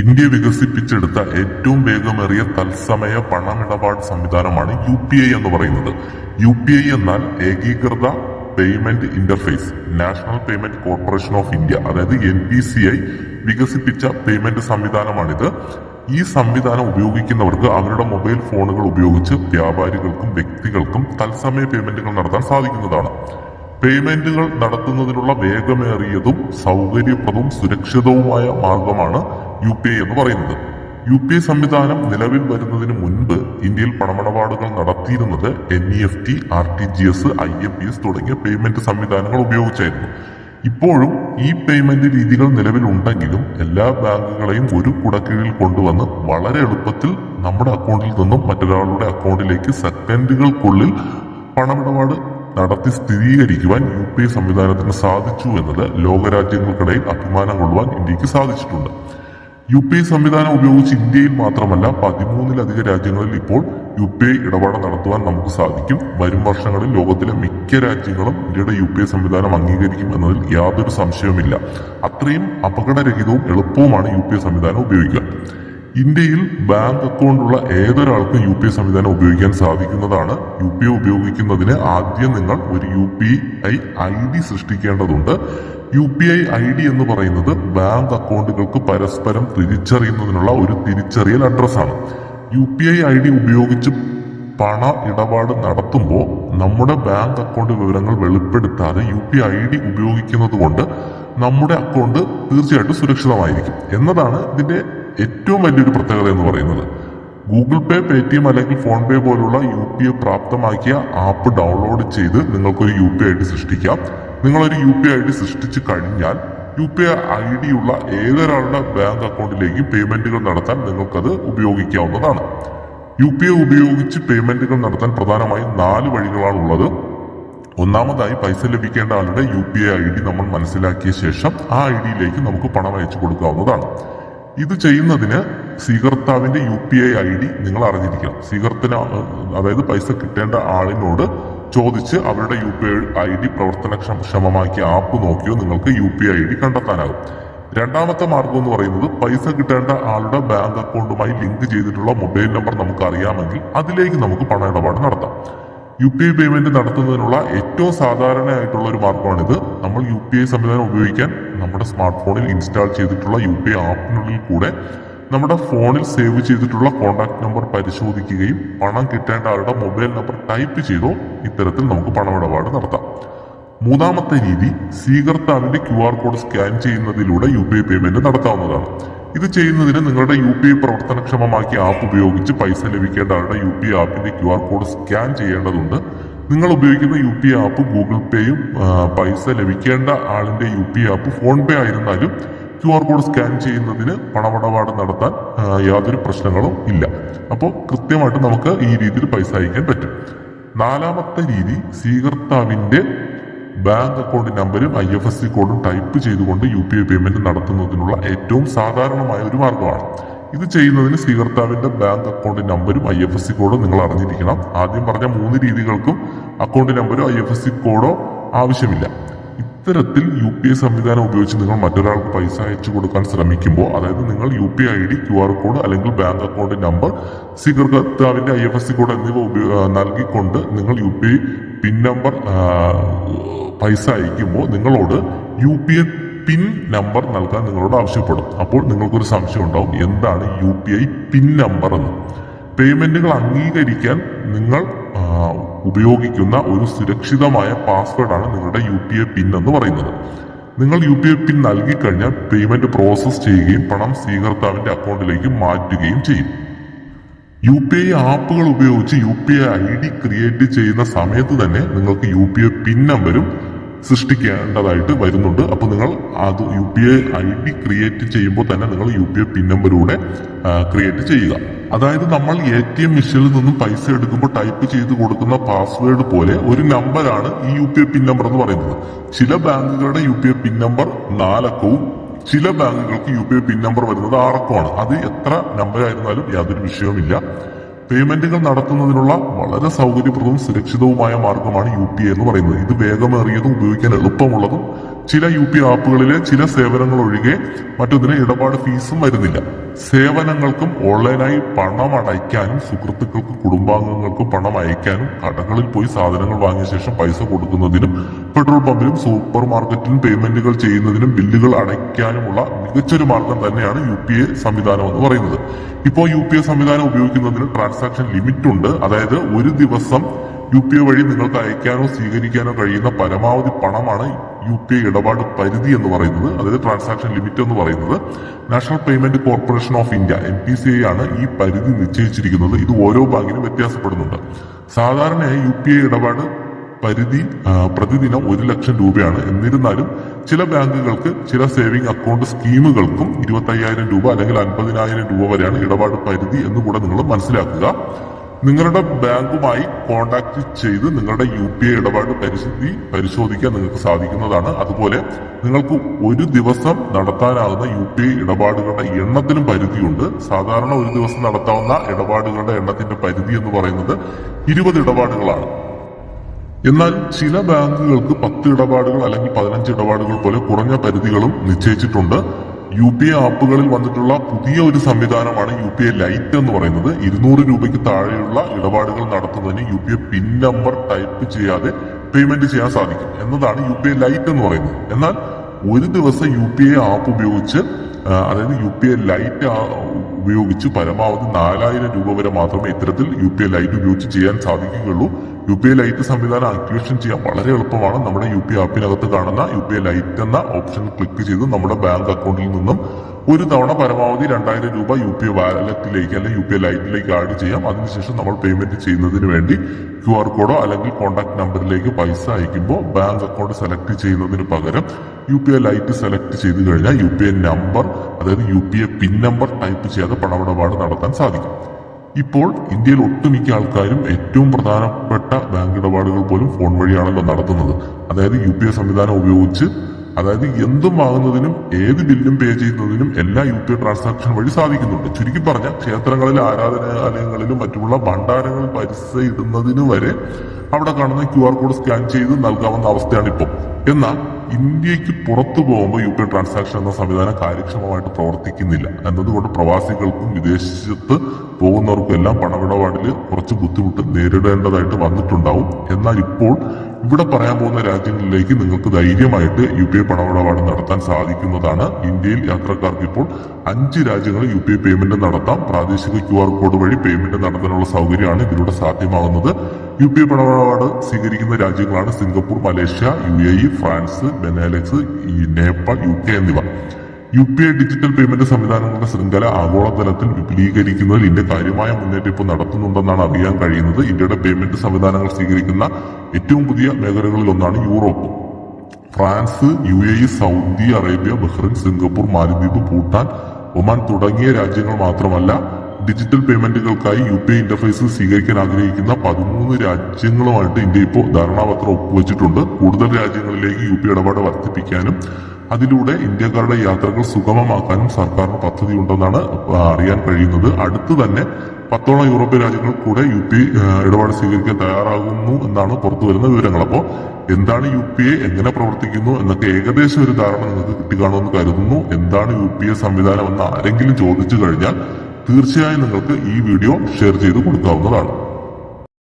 India വികസിപ്പിച്ചെടുത്ത ഏറ്റവും വേഗമേറിയ തത്സമയ പണമിടപാട് സംവിധാനമാണ് UPI എന്ന് പറയുന്നത്. UPI എന്നാൽ ഏകീകൃത payment interface. National payment corporation of India, അതായത് NPCI വികസിപ്പിച്ച പേയ്മെന്റ് സംവിധാനമാണിത്. ഈ സംവിധാനം ഉപയോഗിക്കുന്നവർക്ക് അവരുടെ മൊബൈൽ ഫോണുകൾ ഉപയോഗിച്ച് വ്യാപാരികൾക്കും വ്യക്തികൾക്കും തത്സമയ പേയ്മെന്റുകൾ നടത്താൻ സാധിക്കുന്നതാണ്. പേയ്മെന്റുകൾ നടത്തുന്നതിനുള്ള വേഗമേറിയതും സൗകര്യപ്രദവും സുരക്ഷിതവുമായ മാർഗമാണ് UPI എന്ന് പറയുന്നത്. UPI സംവിധാനം നിലവിൽ വരുന്നതിന് മുൻപ് ഇന്ത്യയിൽ പണമിടപാടുകൾ നടത്തിയിരുന്നത് NEFT, RTGS, IMPS തുടങ്ങിയ പേയ്മെന്റ് സംവിധാനങ്ങൾ ഉപയോഗിച്ചായിരുന്നു. ഇപ്പോഴും ഈ പേയ്മെന്റ് രീതികൾ നിലവിലുണ്ടെങ്കിലും എല്ലാ ബാങ്കുകളെയും ഒരു കുടക്കീഴിൽ കൊണ്ടുവന്ന് വളരെ എളുപ്പത്തിൽ നമ്മുടെ അക്കൗണ്ടിൽ നിന്നും മറ്റൊരാളുടെ അക്കൗണ്ടിലേക്ക് സെക്കൻഡുകൾക്കുള്ളിൽ പണമിടപാട് നടത്തി സ്ഥിരീകരിക്കുവാൻ UPI സംവിധാനത്തിന് സാധിച്ചു എന്നത് ലോകരാജ്യങ്ങൾക്കിടയിൽ അഭിമാനം കൊള്ളുവാൻ ഇന്ത്യക്ക് സാധിച്ചിട്ടുണ്ട്. UPI സംവിധാനം ഉപയോഗിച്ച് ഇന്ത്യയിൽ മാത്രമല്ല 13-ലധികം രാജ്യങ്ങളിൽ ഇപ്പോൾ UPI ഇടപാട് നടത്തുവാൻ നമുക്ക് സാധിക്കും. വരും വർഷങ്ങളിൽ ലോകത്തിലെ മിക്ക രാജ്യങ്ങളും ഇന്ത്യയുടെ UPI സംവിധാനം അംഗീകരിക്കും എന്നതിൽ യാതൊരു സംശയവുമില്ല. അത്രയും അപകടരഹിതവും എളുപ്പവുമാണ് UPI സംവിധാനം ഉപയോഗിക്കുക. ഇന്ത്യയിൽ ബാങ്ക് അക്കൗണ്ടുള്ള ഏതൊരാൾക്കും UPI സംവിധാനം ഉപയോഗിക്കാൻ സാധിക്കുന്നതാണ്. UPI ഉപയോഗിക്കുന്നതിന് ആദ്യം നിങ്ങൾ ഒരു UPI ID സൃഷ്ടിക്കേണ്ടതുണ്ട്. UPI ID എന്ന് പറയുന്നത് ബാങ്ക് അക്കൗണ്ടുകൾക്ക് പരസ്പരം തിരിച്ചറിയുന്നതിനുള്ള ഒരു തിരിച്ചറിയൽ അഡ്രസ്സാണ്. UPI ID ഉപയോഗിച്ച് പണ ഇടപാട് നടത്തുമ്പോൾ നമ്മുടെ ബാങ്ക് അക്കൗണ്ട് വിവരങ്ങൾ വെളിപ്പെടുത്താതെ UPI ID ഉപയോഗിക്കുന്നത് കൊണ്ട് നമ്മുടെ അക്കൗണ്ട് തീർച്ചയായിട്ടും സുരക്ഷിതമായിരിക്കും എന്നതാണ് ഇതിന്റെ ഏറ്റവും വലിയൊരു പ്രത്യേകത എന്ന് പറയുന്നത്. ഗൂഗിൾ പേ, പേടിഎം അല്ലെങ്കിൽ ഫോൺ പേ പോലുള്ള UPI പ്രാപ്തമാക്കിയ ആപ്പ് ഡൗൺലോഡ് ചെയ്ത് നിങ്ങൾക്കൊരു UPI ID സൃഷ്ടിക്കാം. നിങ്ങളൊരു UPI ID സൃഷ്ടിച്ചു കഴിഞ്ഞാൽ UPI ID ഉള്ള ഏതൊരാളുടെ ബാങ്ക് അക്കൗണ്ടിലേക്ക് പേയ്മെന്റുകൾ നടത്താൻ നിങ്ങൾക്കത് ഉപയോഗിക്കാവുന്നതാണ്. UPI ഉപയോഗിച്ച് പേയ്മെന്റുകൾ നടത്താൻ പ്രധാനമായും 4 വഴികളാണുള്ളത്. ഒന്നാമതായി, പൈസ ലഭിക്കേണ്ട ആളുടെ UPI ID നമ്മൾ മനസ്സിലാക്കിയ ശേഷം ആ IDയിലേക്ക് നമുക്ക് പണം അയച്ചു കൊടുക്കാവുന്നതാണ്. ഇത് ചെയ്യുന്നതിന് സ്വീകർത്താവിന്റെ UPI ID നിങ്ങൾ അറിഞ്ഞിരിക്കണം. അതായത് പൈസ കിട്ടേണ്ട ആളിനോട് ചോദിച്ച് അവരുടെ UPI ID പ്രവർത്തനക്ഷമമാക്കിയ ആപ്പ് നോക്കിയോ നിങ്ങൾക്ക് UPI ID കണ്ടെത്താനാകും. രണ്ടാമത്തെ മാർഗം എന്ന് പറയുന്നത്, പൈസ കിട്ടേണ്ട ആളുടെ ബാങ്ക് അക്കൗണ്ടുമായി ലിങ്ക് ചെയ്തിട്ടുള്ള മൊബൈൽ നമ്പർ നമുക്ക് അറിയാമെങ്കിൽ അതിലേക്ക് നമുക്ക് പണ ഇടപാട് നടത്താം. UPI പേയ്മെന്റ് നടത്തുന്നതിനുള്ള ഏറ്റവും സാധാരണയായിട്ടുള്ള ഒരു മാർഗമാണിത്. നമ്മൾ UPI സംവിധാനം ഉപയോഗിക്കാൻ നമ്മുടെ സ്മാർട്ട് ഫോണിൽ ഇൻസ്റ്റാൾ ചെയ്തിട്ടുള്ള UPI ആപ്പിനുള്ളിൽ കൂടെ നമ്മുടെ ഫോണിൽ സേവ് ചെയ്തിട്ടുള്ള കോൺടാക്ട് നമ്പർ പരിശോധിക്കുകയും പണം കിട്ടേണ്ട ആളുടെ മൊബൈൽ നമ്പർ ടൈപ്പ് ചെയ്തോ ഇത്തരത്തിൽ നമുക്ക് പണമിടപാട് നടത്താം. മൂന്നാമത്തെ രീതി, സ്വീകർത്താവിന്റെ QR കോഡ് സ്കാൻ ചെയ്യുന്നതിലൂടെ UPI പേയ്മെന്റ് നടത്താവുന്നതാണ്. ഇത് ചെയ്യുന്നതിന് നിങ്ങളുടെ UPI പ്രവർത്തനക്ഷമമാക്കിയ ആപ്പ് ഉപയോഗിച്ച് പൈസ ലഭിക്കേണ്ട ആളുടെ UPI ആപ്പിന്റെ QR കോഡ് സ്കാൻ ചെയ്യേണ്ടതുണ്ട്. നിങ്ങൾ ഉപയോഗിക്കുന്ന UPI ആപ്പ് ഗൂഗിൾ പേയും പൈസ ലഭിക്കേണ്ട ആളിന്റെ UPI ആപ്പ് ഫോൺ പേ ആയിരുന്നാലും QR കോഡ് സ്കാൻ ചെയ്യുന്നതിന് പണമിടപാട് നടത്താൻ യാതൊരു പ്രശ്നങ്ങളും ഇല്ല. അപ്പോൾ കൃത്യമായിട്ട് നമുക്ക് ഈ രീതിയിൽ പൈസ അയക്കാൻ പറ്റും. നാലാമത്തെ രീതി, സ്വീകർത്താവിന്റെ ബാങ്ക് അക്കൗണ്ട് നമ്പരും IFSC കോഡും ടൈപ്പ് ചെയ്തുകൊണ്ട് UPI പേയ്മെന്റ് നടത്തുന്നതിനുള്ള ഏറ്റവും സാധാരണമായ ഒരു മാർഗമാണ്. ഇത് ചെയ്യുന്നതിന് സ്വീകർത്താവിന്റെ ബാങ്ക് അക്കൗണ്ട് നമ്പരും IFSC കോഡും നിങ്ങൾ അറിഞ്ഞിരിക്കണം. ആദ്യം പറഞ്ഞ 3 രീതികൾക്കും അക്കൗണ്ട് നമ്പരോ IFSC കോഡോ ആവശ്യമില്ല. ഇത്തരത്തിൽ UPI സംവിധാനം ഉപയോഗിച്ച് നിങ്ങൾ മറ്റൊരാൾക്ക് പൈസ അയച്ചു കൊടുക്കാൻ ശ്രമിക്കുമ്പോൾ, അതായത് നിങ്ങൾ UPI ID, QR കോഡ് അല്ലെങ്കിൽ ബാങ്ക് അക്കൗണ്ട് നമ്പർ, സ്വീകർത്താവിന്റെ IFSC കോഡ് എന്നിവ നൽകിക്കൊണ്ട് നിങ്ങൾ UPI പിൻ നമ്പർ പൈസ അയക്കുമ്പോൾ നിങ്ങളോട് UPI പിൻ നമ്പർ നൽകാൻ നിങ്ങളോട് ആവശ്യപ്പെടും. അപ്പോൾ നിങ്ങൾക്കൊരു സംശയം ഉണ്ടാവും, എന്താണ് UPI പിൻ നമ്പർ എന്ന്. പേയ്മെന്റുകൾ അംഗീകരിക്കാൻ നിങ്ങൾ ഉപയോഗിക്കുന്ന ഒരു സുരക്ഷിതമായ പാസ്വേഡാണ് നിങ്ങളുടെ UPI പിൻ എന്ന് പറയുന്നത്. നിങ്ങൾ UPI പിൻ നൽകിക്കഴിഞ്ഞാൽ പേയ്മെന്റ് പ്രോസസ് ചെയ്യുകയും പണം സ്വീകർത്താവിന്റെ അക്കൗണ്ടിലേക്ക് മാറ്റുകയും ചെയ്യും. UPI ആപ്പുകൾ ഉപയോഗിച്ച് UPI ID ക്രിയേറ്റ് ചെയ്യുന്ന സമയത്ത് തന്നെ നിങ്ങൾക്ക് UPI പിൻ നമ്പരും സൃഷ്ടിക്കേണ്ടതായിട്ട് വരുന്നുണ്ട്. അപ്പോൾ നിങ്ങൾ അത് UPI ID ക്രിയേറ്റ് ചെയ്യുമ്പോൾ തന്നെ നിങ്ങൾ UPI പിൻ നമ്പറൂടെ ക്രിയേറ്റ് ചെയ്യുക. അതായത് നമ്മൾ ATM മെഷീനിൽ നിന്നും പൈസ എടുക്കുമ്പോൾ ടൈപ്പ് ചെയ്ത് കൊടുക്കുന്ന പാസ്വേഡ് പോലെ ഒരു നമ്പറാണ് ഈ UPI പിൻ നമ്പർ എന്ന് പറയുന്നത്. ചില ബാങ്കുകളുടെ UPI പിൻ നമ്പർ 4 അക്കവും ചില ബാങ്കുകൾക്ക് UPI പിൻ നമ്പർ വരുന്നത് 6 അക്കമാണ്. അത് എത്ര നമ്പറായിരുന്നാലും യാതൊരു വിഷയവുമില്ല. പേയ്മെന്റുകൾ നടത്തുന്നതിനുള്ള വളരെ സൗകര്യപ്രദവും സുരക്ഷിതവുമായ മാർഗമാണ് UPI എന്ന് പറയുന്നത്. ഇത് വേഗമേറിയതും ഉപയോഗിക്കാൻ എളുപ്പമുള്ളതും ചില UPI ആപ്പുകളിലെ ചില സേവനങ്ങൾ ഒഴികെ മറ്റൊന്നിന് ഇടപാട് ഫീസും വരുന്നില്ല. സേവനങ്ങൾക്കും ഓൺലൈനായി പണം അടയ്ക്കാനും സുഹൃത്തുക്കൾക്ക് കുടുംബാംഗങ്ങൾക്ക് പണം അയക്കാനും കടകളിൽ പോയി സാധനങ്ങൾ വാങ്ങിയ ശേഷം പൈസ കൊടുക്കുന്നതിനും പെട്രോൾ പമ്പിലും സൂപ്പർ മാർക്കറ്റിലും പേയ്മെന്റുകൾ ചെയ്യുന്നതിനും ബില്ലുകൾ അടയ്ക്കാനുമുള്ള മികച്ചൊരു മാർഗം തന്നെയാണ് UPI സംവിധാനം എന്ന് പറയുന്നത്. ഇപ്പോൾ UPI സംവിധാനം ഉപയോഗിക്കുന്നതിന് ട്രാൻസാക്ഷൻ ലിമിറ്റ് ഉണ്ട്. അതായത് ഒരു ദിവസം UPI വഴി നിങ്ങൾക്ക് അയക്കാനോ സ്വീകരിക്കാനോ കഴിയുന്ന പരമാവധി പണമാണ് UPI ഇടപാട് പരിധി എന്ന് പറയുന്നത്. അതായത് ട്രാൻസാക്ഷൻ ലിമിറ്റ് എന്ന് പറയുന്നത്. National payment corporation of India NPCI ആണ് ഈ പരിധി നിശ്ചയിച്ചിരിക്കുന്നത്. ഇത് ഓരോ ബാങ്കിനും വ്യത്യാസപ്പെടുന്നുണ്ട്. സാധാരണയായി UPI ഇടപാട് പരിധി പ്രതിദിനം 1 ലക്ഷം രൂപയാണ്. എന്നിരുന്നാലും ചില ബാങ്കുകൾക്ക് ചില സേവിംഗ് അക്കൗണ്ട് സ്കീമുകൾക്കും 25,000 രൂപ അല്ലെങ്കിൽ 50,000 രൂപ വരെയാണ് ഇടപാട് പരിധി എന്നുകൂടെ നിങ്ങൾ മനസ്സിലാക്കുക. നിങ്ങളുടെ ബാങ്കുമായി കോൺടാക്ട് ചെയ്ത് നിങ്ങളുടെ UPI ഇടപാട് പരിസ്ഥിതി പരിശോധിക്കാൻ നിങ്ങൾക്ക് സാധിക്കുന്നതാണ്. അതുപോലെ നിങ്ങൾക്ക് ഒരു ദിവസം നടത്താനാകുന്ന UPI ഇടപാടുകളുടെ എണ്ണത്തിനും പരിധിയുണ്ട്. സാധാരണ ഒരു ദിവസം നടത്താവുന്ന ഇടപാടുകളുടെ എണ്ണത്തിന്റെ പരിധി എന്ന് പറയുന്നത് 20 ഇടപാടുകളാണ്. എന്നാൽ ചില ബാങ്കുകൾക്ക് 10 ഇടപാടുകൾ അല്ലെങ്കിൽ 15 ഇടപാടുകൾ പോലെ കുറഞ്ഞ പരിധികളും നിശ്ചയിച്ചിട്ടുണ്ട്. UPI ആപ്പുകളിൽ വന്നിട്ടുള്ള പുതിയ ഒരു സംവിധാനമാണ് UPI ലൈറ്റ് എന്ന് പറയുന്നത്. 200 രൂപയ്ക്ക് താഴെയുള്ള ഇടപാടുകൾ നടത്തുന്നതിന് UPI പിൻ നമ്പർ ടൈപ്പ് ചെയ്യാതെ പേയ്മെന്റ് ചെയ്യാൻ സാധിക്കും എന്നതാണ് UPI ലൈറ്റ് എന്ന് പറയുന്നത്. എന്നാൽ ഒരു ദിവസം UPI ആപ്പ് ഉപയോഗിച്ച് അതായത് UPI ലൈറ്റ് ഉപയോഗിച്ച് പരമാവധി 4,000 രൂപ വരെ മാത്രമേ ഇത്തരത്തിൽ UPI ലൈറ്റ് ഉപയോഗിച്ച് ചെയ്യാൻ സാധിക്കുകയുള്ളൂ. UPI ലൈറ്റ് സംവിധാനം ആക്ടിവേഷൻ ചെയ്യാൻ വളരെ എളുപ്പമാണ്. നമ്മുടെ UPI ആപ്പിനകത്ത് കാണുന്ന UPI ലൈറ്റ് എന്ന ഓപ്ഷൻ ക്ലിക്ക് ചെയ്ത് നമ്മുടെ ബാങ്ക് അക്കൗണ്ടിൽ നിന്നും ഒരു തവണ പരമാവധി 2,000 രൂപ UPI വാലറ്റിലേക്ക് അല്ലെങ്കിൽ UPI ലൈറ്റിലേക്ക് ആഡ് ചെയ്യാം. അതിനുശേഷം നമ്മൾ പേയ്മെന്റ് ചെയ്യുന്നതിന് വേണ്ടി QR കോഡോ അല്ലെങ്കിൽ കോൺടാക്ട് നമ്പറിലേക്ക് പൈസ അയക്കുമ്പോൾ ബാങ്ക് അക്കൗണ്ട് സെലക്ട് ചെയ്യുന്നതിന് പകരം UPI ലൈറ്റ് സെലക്ട് ചെയ്ത് കഴിഞ്ഞാൽ UPI നമ്പർ അതായത് UPI പിൻ നമ്പർ ടൈപ്പ് ചെയ്യാതെ പണമിടപാട് നടത്താൻ സാധിക്കും. ഇപ്പോൾ ഇന്ത്യയിൽ ഒട്ടുമിക്ക ആൾക്കാരും ഏറ്റവും പ്രധാനപ്പെട്ട ബാങ്ക് ഇടപാടുകൾ പോലും ഫോൺ വഴിയാണല്ലോ നടത്തുന്നത്. അതായത് UPI സംവിധാനം ഉപയോഗിച്ച് അതായത് എന്തും വാങ്ങുന്നതിനും ഏത് ബില്ലും പേ ചെയ്യുന്നതിനും എല്ലാ UPI ട്രാൻസാക്ഷൻ വഴി സാധിക്കുന്നുണ്ട്. ചുരുക്കി പറഞ്ഞ ക്ഷേത്രങ്ങളിലെ ആരാധനാലയങ്ങളിലും മറ്റുമുള്ള ഭണ്ഡാരങ്ങളിൽ പൈസ ഇടുന്നതിന് വരെ അവിടെ കാണുന്ന QR കോഡ് സ്കാൻ ചെയ്ത് നൽകാവുന്ന അവസ്ഥയാണ് ഇപ്പോൾ. എന്നാൽ ഇന്ത്യക്ക് പുറത്തു പോകുമ്പോൾ UPI ട്രാൻസാക്ഷൻ എന്ന സംവിധാനം കാര്യക്ഷമമായിട്ട് പ്രവർത്തിക്കുന്നില്ല എന്നതുകൊണ്ട് പ്രവാസികൾക്കും വിദേശത്ത് പോകുന്നവർക്കും എല്ലാം പണമിടപാടിൽ കുറച്ച് ബുദ്ധിമുട്ട് നേരിടേണ്ടതായിട്ട് വന്നിട്ടുണ്ടാവും. എന്നാൽ ഇപ്പോൾ ഇവിടെ പറയാൻ പോകുന്ന രാജ്യങ്ങളിലേക്ക് നിങ്ങൾക്ക് ധൈര്യമായിട്ട് UPI പണമിടപാട് നടത്താൻ സാധിക്കുന്നതാണ്. ഇന്ത്യയിൽ യാത്രക്കാർക്ക് ഇപ്പോൾ 5 രാജ്യങ്ങളിൽ UPI പേയ്മെന്റ് നടത്താം. പ്രാദേശിക QR കോഡ് വഴി പേയ്മെന്റ് നടത്താനുള്ള സൗകര്യമാണ് ഇതിലൂടെ സാധ്യമാകുന്നത്. UPI പണമിടപാട് സ്വീകരിക്കുന്ന രാജ്യങ്ങളാണ് Singapore, Malaysia, UAE, France, Benelux, Nepal, UK എന്നിവ. UPI ഡിജിറ്റൽ പേയ്മെന്റ് സംവിധാനങ്ങളുടെ ശൃംഖല ആഗോളതലത്തിൽ വിപുലീകരിക്കുന്നതിൽ ഇന്ത്യ കാര്യമായ മുന്നേറ്റം നടത്തുന്നുണ്ടെന്നാണ് അറിയാൻ കഴിയുന്നത്. ഇന്ത്യയുടെ പേയ്മെന്റ് സംവിധാനങ്ങൾ സ്വീകരിക്കുന്ന ഏറ്റവും പുതിയ മേഖലകളിൽ ഒന്നാണ് Europe. France, UAE, Saudi Arabia, Bahrain, Singapore, മാലദ്വീപ്, ഭൂട്ടാൻ, ഒമാൻ തുടങ്ങിയ രാജ്യങ്ങൾ മാത്രമല്ല ഡിജിറ്റൽ പേയ്മെന്റുകൾക്കായി UPI ഇന്റർഫേസ് സ്വീകരിക്കാൻ ആഗ്രഹിക്കുന്ന 13 രാജ്യങ്ങളുമായിട്ട് ഇന്ത്യ ഇപ്പോൾ ധാരണാപത്രം ഒപ്പുവെച്ചിട്ടുണ്ട്. കൂടുതൽ രാജ്യങ്ങളിലേക്ക് UPI ഇടപാട് വർദ്ധിപ്പിക്കാനും അതിലൂടെ ഇന്ത്യക്കാരുടെ യാത്രകൾ സുഗമമാക്കാനും സർക്കാരിന് പദ്ധതി ഉണ്ടെന്നാണ് അറിയാൻ കഴിയുന്നത്. അടുത്ത് തന്നെ 10ഓളം യൂറോപ്യൻ രാജ്യങ്ങൾ കൂടെ UPI ഇടപാട് സ്വീകരിക്കാൻ തയ്യാറാകുന്നു എന്നാണ് പുറത്തു വരുന്ന വിവരങ്ങൾ. അപ്പോൾ എന്താണ് UPI, എങ്ങനെ പ്രവർത്തിക്കുന്നു എന്നൊക്കെ ഏകദേശം ഒരു ധാരണ നിങ്ങൾക്ക് കിട്ടിക്കാണുമെന്ന് കരുതുന്നു. എന്താണ് UPI സംവിധാനം എന്ന് ആരെങ്കിലും ചോദിച്ചു കഴിഞ്ഞാൽ തീർച്ചയായും നിങ്ങൾക്ക് ഈ വീഡിയോ ഷെയർ ചെയ്ത് കൊടുക്കാവുന്നതാണ്.